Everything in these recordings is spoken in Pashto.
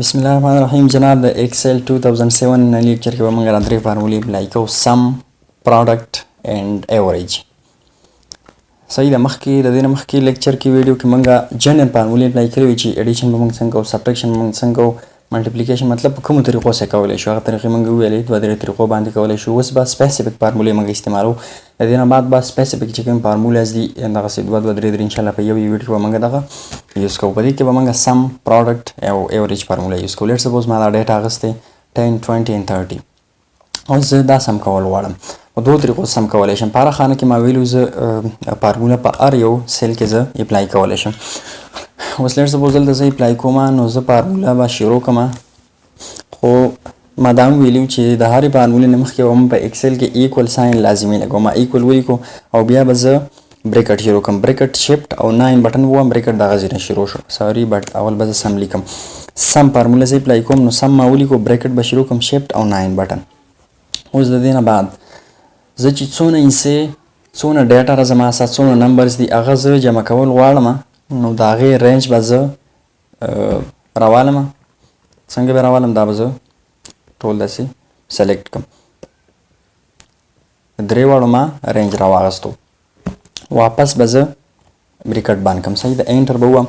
بسم الله الرحمن الرحیم. جناب د ایکسل 2007 نه لیکچر کې به موږ را درې فارمولې اپلای کوو: سم، پروډکټ اینڈ ایوریج. صحیح ده. مخکې د دې نه مخکې لیکچر کې ویډیو کې موږ جنرال فارمولې اپلای کړې وې چې ایډیشن به موږ څنګه کوو، سبټریکشن به موږ څنګه کوو، ملټیپلیکیشن مطلب په کومو طریقو سره کولی شو. هغه طریقې موږ وویلې، دوه درې طریقو باندې کولی شو. اوس به سپیسیفیک فارمولې موږ استعمالوو. د دې نه بعد به سپیسیفیک چې کوم فارمولاز دي دغسې دوه درې انشاءالله په یو ویډیو کې به موږ دغه یوز کوو. په دې کې به موږ سم، پروډکټ او ایوریج فارموله یوز کوو. لیټ سپوز ما دا ډیټا اخیستې 10 20 and 30. اوس زه دا سم کول غواړم. په دوو طریقو سم کولی شم. په هره خانه کې ما ویلو زه فارموله په هر یو سیل کې زه اپلای کولی شم. اوس لیټ سپوز دلته زه اپلای کوم، نو زه فارموله به شروع کوم. خو ما دا هم ویلي چې د هرې فارمولې نه مخکې به په ایکسل کې ایکول ساین لازمي لګوم. ما ایکول ولیکو او بیا به زه بریکټ شروع کوم. بریکټ شفټ او 9 بټن ووم. بریکټ دغه ځای نه شروع شو. سوري بټ اول به زه سم لیکم. سم فارموله زه اپلای کوم، نو سم ما ولیکو، بریکټ به شروع کوم، شفټ او 9 بټن. اوس د دې نه بعد زه چې څونه ایسې څونه ډیټا را زما سره څونه نمبرز دي هغه زه جمع کول غواړم، نو د هغې رینج به زه راوالم. څنګه به راوالم؟ دا به زه ټول داسې سلیکټ کړم. درې واړو ما رینج راواغستو. واپس به زه بریکټ بند کړم. صحیح ده. انټر به ووهم.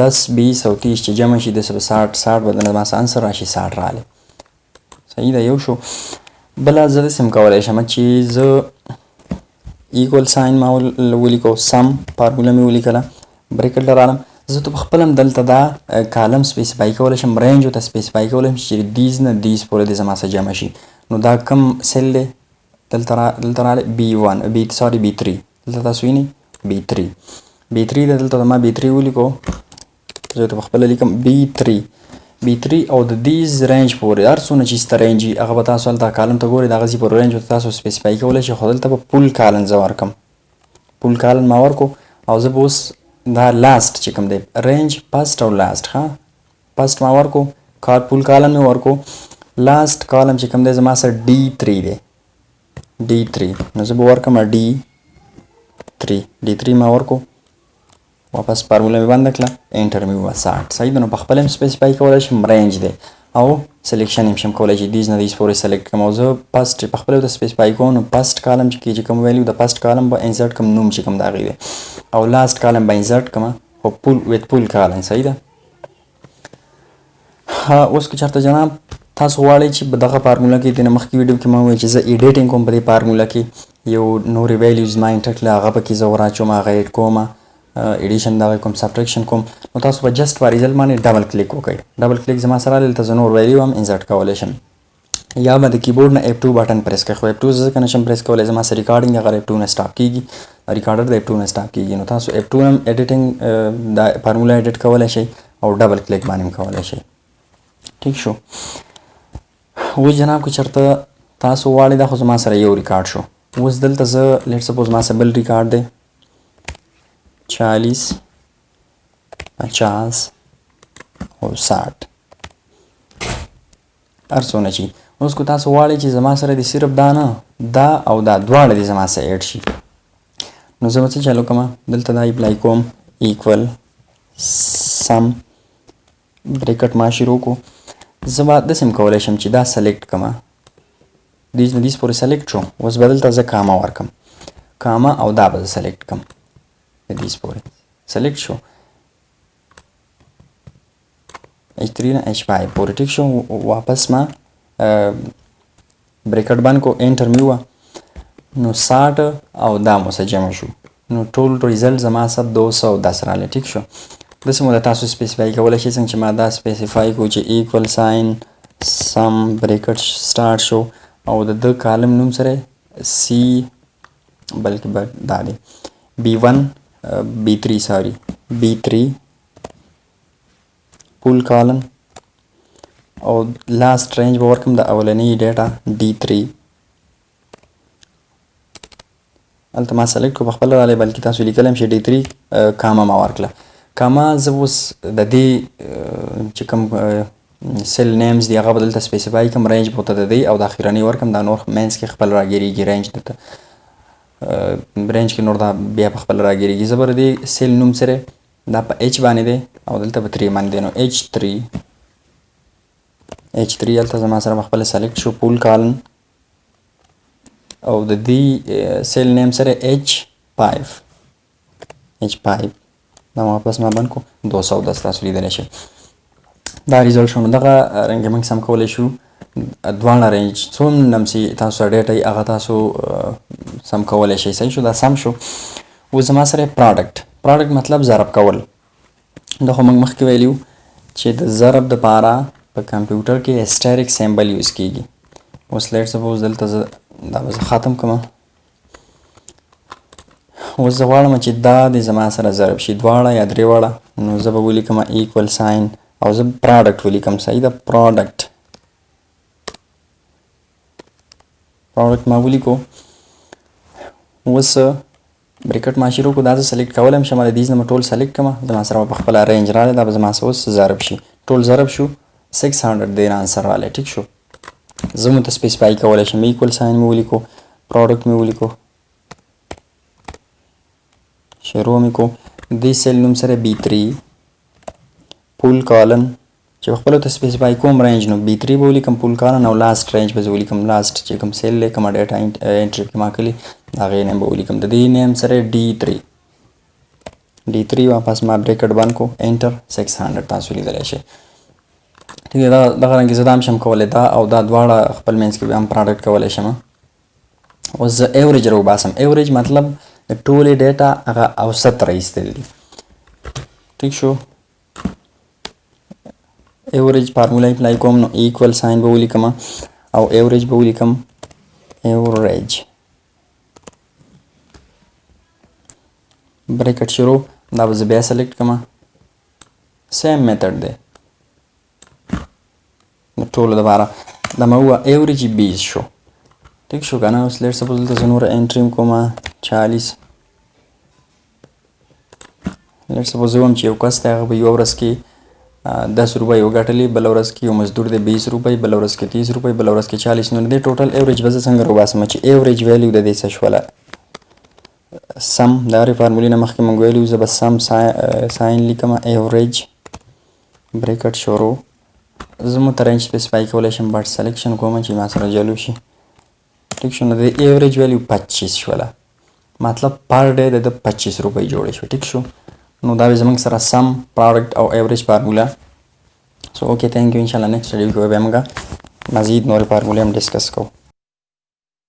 10 20 او 30 چې جمع شي 60 به د ما څه انسر راشي 60 راغلی. صحیح ده. یو شو. بله زه داسې هم کولی شم چې زه ایکول ساین ما ولیکو، سم فارموله مې ولیکله، بریکټ ته رالم. زه ته په خپل هم دلته دا کالم سپیسیفای کولی شم، رینج ورته سپیسیفای کولی شم چې دیز نه دیز پورې د زما سره جمع شي. نو دا کم سیل دی؟ دلته راغلی B3. دلته تاسو وینئ B3 دی. دلته ما B3 ولیکو. زه ته په خپله لیکم B3 او د دیز رینج پورې هر څونه چې سته رینج وي هغه به تاسو هلته کالم ته ګورئ، د هغه ځي پورې رینج ورته تاسو سپیسیفای کولی شئ. خو دلته به پول کالن زه ورکړم. پول کالن ما ورکو او زه به اوس دا لاست چې کوم دی رینج فسټ او لاست، فسټ ما ورکو، پول کالن مې ورکو، لاست کالم چې کوم دی زما سره D3 دی. D3 نو زه به ورکړم D3 ما ورکو. واپس فارموله مې بنده کړه، انټر مې ووهه 60. صحیح ده. نو په خپله هم سپیسیفای کولی شم، رینج دی او سلیکشن هم شم کولی چې دیز نه دیز پورې سلیکټ کړم. او زه فسټ په خپله ورته سپیسیفای کوم، نو فسټ کالم چې کوم ویلیو د فسټ کالم به انسرټ کړم، نوم چې کوم د هغې دی، او لاست کالم به انسرټ کړم خو ویت پول کالن. صحیح ده. اوس که چېرته جناب تاسو غواړئ چې په دغه فارموله کې د نه مخکې ویډیو کې ما وویل چې زه ایډیټینګ کوم په دې فارموله کې، یو نورې ویلیوز ما انټر کړله هغه پکې زه وراچوم، هغه ایډ کوم، ایډیشن دغه کوم، سبټریکشن کوم. نو تاسو به جسټ په ریزلټ باندې ډبل کلیک وکړئ. ډبل کلیک زما سره راغلی، دلته زه نور ویلیو هم انسرټ کولی شم. یا به د کیبورډ نه F2 بټن پریس کړئ. خو F2 زه ځکه نشم پریس کولی، زما سره ریکارډینګ هغه F2 نه سټاپ کېږي، ریکارډر د F2 نه سټاپ کېږي. نو تاسو F2 هم ایډیټینګ دا فارموله ایډیټ کولی شئ او ډبل کلیک باندې هم کولی شئ. ټیک شو. اوس جناب که چېرته تاسو غواړئ، دا خو زما سره یو ریکارډ شو. اوس دلته زه لیټ سپوز ما سره بل ریکارډ دی 40 50 او 60 هر څونه چې. اوس که تاسو غواړئ چې زما سره د صرف دا نه دا او دا دواړه دې زما سره ایډ شي، نو زه به څه چالو کوم؟ دلته دا اپلای کوم، ایکول سم، بریکټ ما شروع کو. زه به داسې هم کولی شم چې دا سلیکټ کړم، دیز نه دیز پورې سلیکټ شو. اوس به دلته زه کاما ورکړم، کاما او دا به زه سلیکټ کړم، د دیز پورې سلیکټ شو. H3 نه H5 پورې. ټیک شو. واپس ما بریکټ بند کو، انټر مې ووهه، نو 60 او دا مو سره جمع شو. نو ټول ریزلټ زما سره 210 راغلی. ټیک شو. داسې مو د تاسو سپیسیفای کولی شئ څنګه چې ما دا سپیسیفای کو چې ایکول ساین سم بریکټ سټارټ شو او د ده کالم نوم سره C بلکې دا دی B3 پول کالن او لاست رینج به ورکړم د اولنۍ ډیټا D3. هلته ما سلیکټ کړو، په خپله راغلی، بلکې تاسو لیکلی هم شئ D3 کاما ما ورکړله. کاما زه اوس د دې چې کوم سیل نیمز دي هغه به دلته سپیسیفای کړم، رینج به ورته د دې او د اخرنۍ ورکړم. دا نور منځ کې خپل راګیرېږي، رینج رینج کې نور دا بیا په خپل راګیرېږي. زه به د دې سیل نوم سره دا په H باندې دی او دلته په 3 باندې دی، نو H3 H3 هلته زما سره خپل سلیکټ شو پول کالن او د دې سیل نیم سره H5 دا واپس ما بند کو 210 تاسو لیدلی شئ دا ریزلټ شو نو دغه رنګ موږ سم کولی شو دواړه رینج څومره چې تاسو ډیټا یې هغه تاسو سم کولی شئ صحیح شو دا سم شو اوس زما سره پروډکټ مطلب ضرب کول دا خو موږ مخکې ویلي وو چې د ضرب دپاره په کمپیوټر کې اسټریک سیمبل یوز کیږي اوس لیټ سپوز دلته زه دا به زه ختم کړم اوس زه غواړم چې دا د زما سره ضرب شي دواړه یا درې واړه نو زه به ولیکم ایکول ساین او زه پروډکټ ولیکم صحیح ده پروډکټ ما ولیکو اوس بریکټ ما شروع کړو دا زه سلیکټ کولی یم شمه د دې نه مې ټول سلیکټ کړمه زما سره به په خپله رینج راغلی دا به زما سره اوس ضرب شي ټول ضرب شو 600 دې آنسر راغلی ټیک شو زه مو ته سپیسیفای کولی شم ایکول ساین مې ولیکو پروډکټ مې ولیکو شروع مې کو دې سیل نوم سره B3 پول کالن چې خپل ته سپیسیفای کوم رینج نو B3 به ولیکم پول کالن او لاست رینج به ولیکم لاست چې کوم سیل له کوم ډیټا انټری کې ما کړی هغه نیم به ولیکم د دې نیم سره D3 واپس ما بریکټ بند کو انټر 600 تاسو لیدلی شئ ټیک ده دغه رنګ زه دا هم شم کولی دا او دا دواړه خپل منځ کې هم پروډکټ کولی شم اوس زه ایوریج راوباسم ایوریج مطلب د ټولې ډیټا هغه اوسط راایستل دي ټیک شو ایوریج فارمولا اپلای کوم نو ایکول ساین به ولیکم او ایوریج به ولیکم ایوریج بریکټ شروع دا به زه بیا سلیکټ کړم سیم میتھډ دی د ټولو دپاره دا مې وویل ایوریج 20 شو ټیک شو که نه اوس لیټ سپوز دلته زه نوره انټري م کومه 40 لیټ سپوز زه وایم چې یو کس دی هغه به یوه ورځ کې 10 روپۍ وګټلې بله ورځ کې یو مزدور دی 20 روپۍ بله ورځ کې 30 روپۍ بله ورځ کې 40 نو د دې ټوټل ایوریج به زه څنګه راوباسم چې ایوریج ویلیو د دې څه شوله سم د هرې فارمولې نه مخکې موږ ویلي وو زه به سم ساین لیکم ایوریج بریکټ شروع زه مو ته رینج سپیسیفای کولی شم بټ سلیکشن کوم چې ما سره جلو شي ټیک شو نو د ایوریج ویلیو 25 شوله مطلب پر ډے د 25 روپۍ جوړې شوې ټیک شو نو دا به زموږ سره سم پروډکټ او ایوریج فارمولا سو اوکې تھینک یو انشاءالله نیکسټ ویډیو کې به موږ مزید نورې فارمولې هم ډسکس کوو